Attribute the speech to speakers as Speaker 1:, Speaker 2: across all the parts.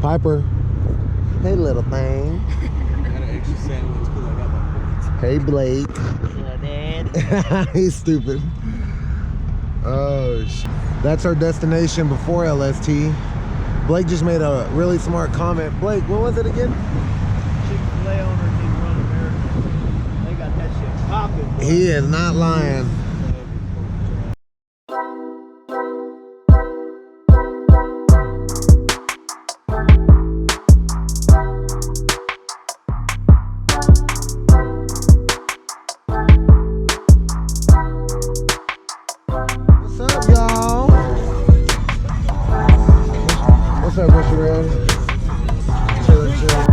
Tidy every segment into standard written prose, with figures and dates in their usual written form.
Speaker 1: Piper. Hey, little thing.
Speaker 2: I got an extra sandwich because I got my points.
Speaker 1: Hey, Blake.
Speaker 3: Hello, Dad.
Speaker 1: He's stupid. Oh, that's our destination before LST. Blake just made a really smart comment. Blake, what was it again?
Speaker 3: Chick-fil-A owners need to run America. They got that shit popping.
Speaker 1: He is not lying. What's up, y'all? What's up, Mr. Red? Chillin', chillin'.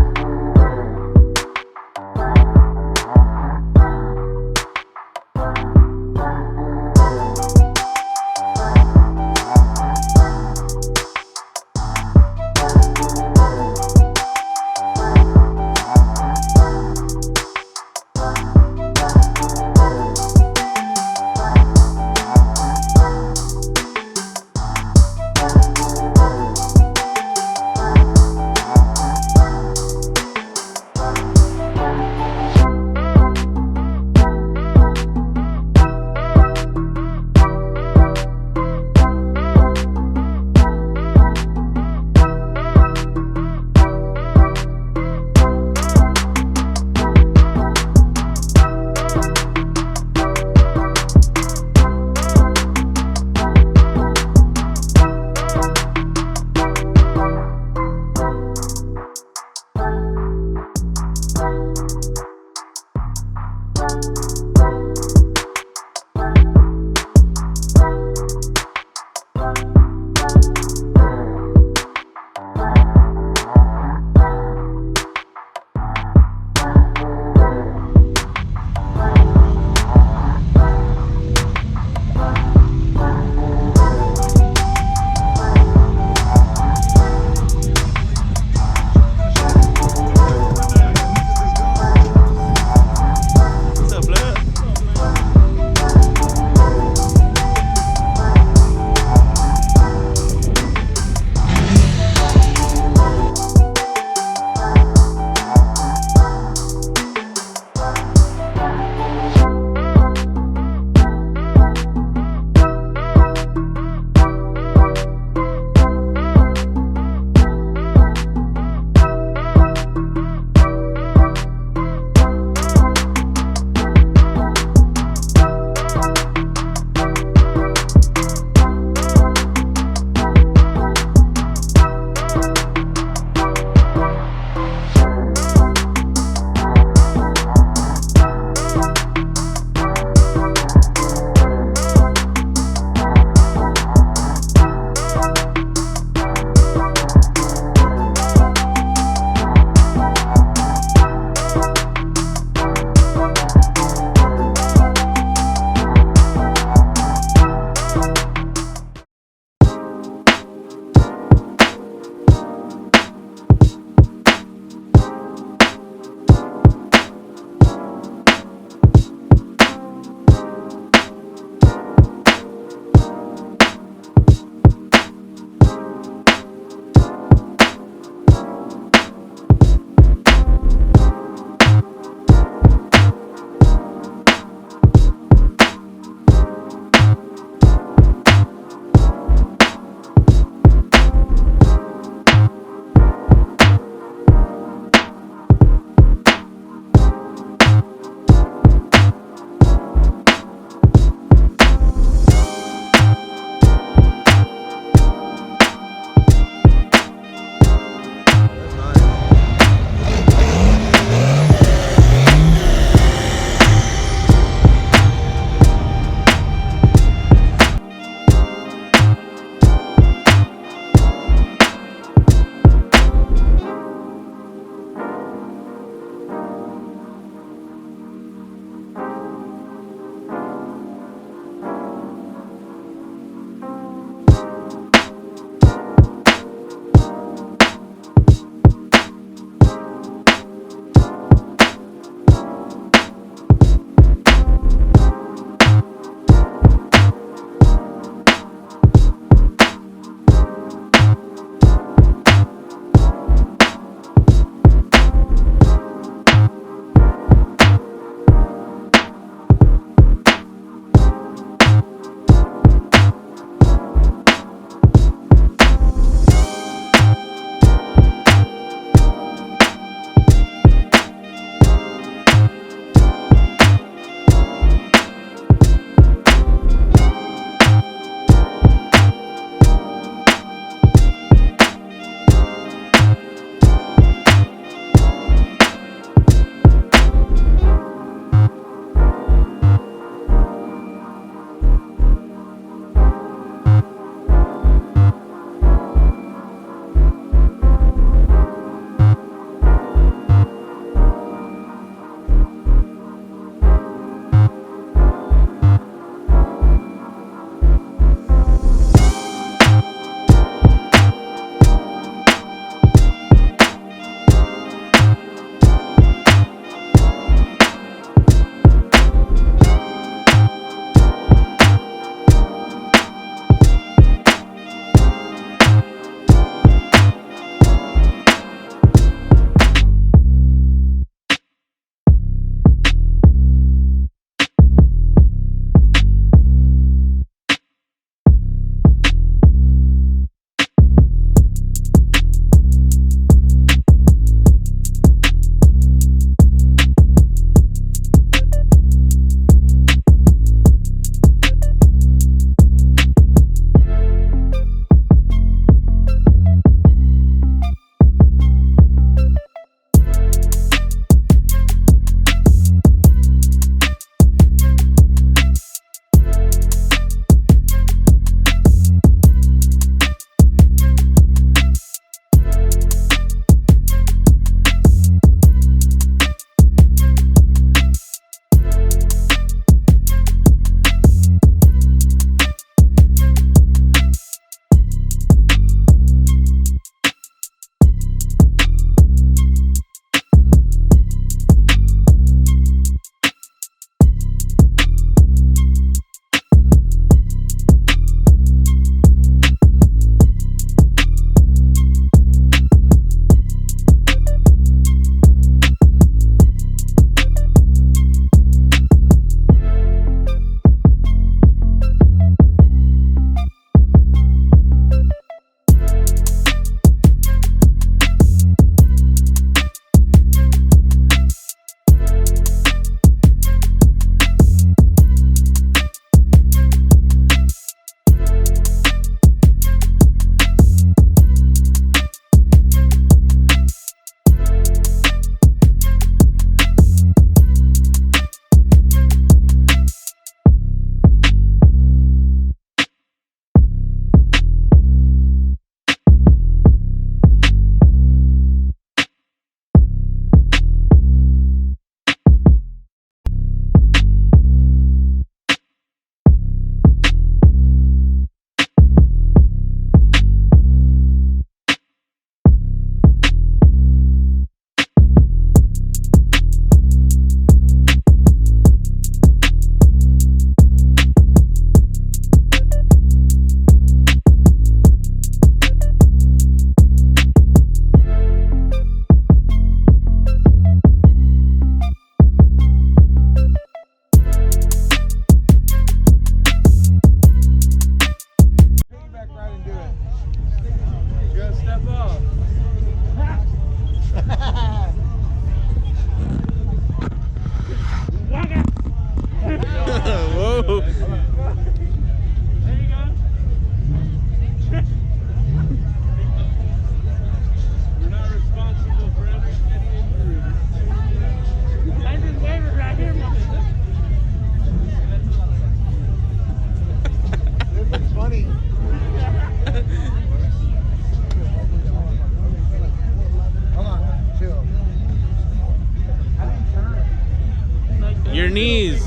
Speaker 4: Your knees.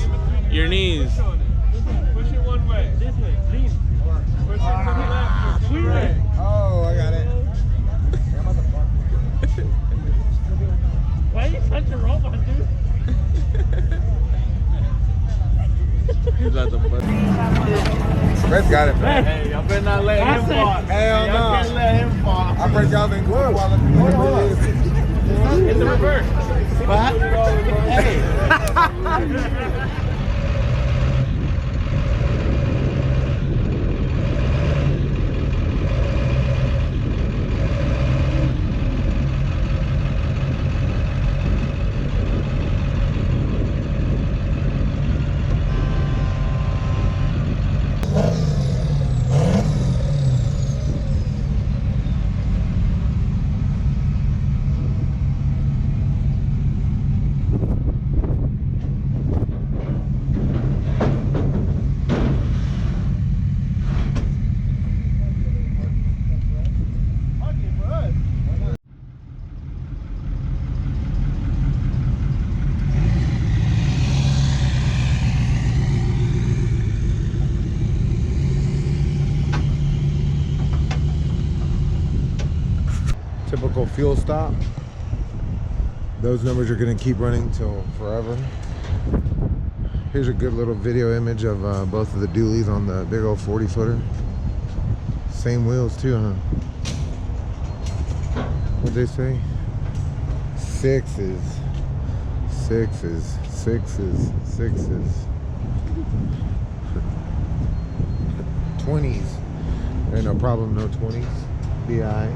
Speaker 4: Your knees.
Speaker 2: Push it one way.
Speaker 3: This way, lean.
Speaker 2: Push it to the left.
Speaker 3: Squeeze it.
Speaker 1: Oh, I got it.
Speaker 3: Why you touch the robot, dude?
Speaker 4: He's about to bust.
Speaker 1: Red's got it, man.
Speaker 2: Hey, y'all better not let him fall.
Speaker 1: Hell
Speaker 2: Y'all
Speaker 1: no.
Speaker 2: can't let him fall.
Speaker 1: I break y'all in glove while I'm
Speaker 2: Hit the reverse. What? Hey.
Speaker 1: Typical fuel stop. Those numbers are gonna keep running till forever. Here's a good little video image of both of the dualies on the big old 40 footer. Same wheels too, huh? What'd they say? Sixes. 20s. There ain't no problem, no 20s. BI.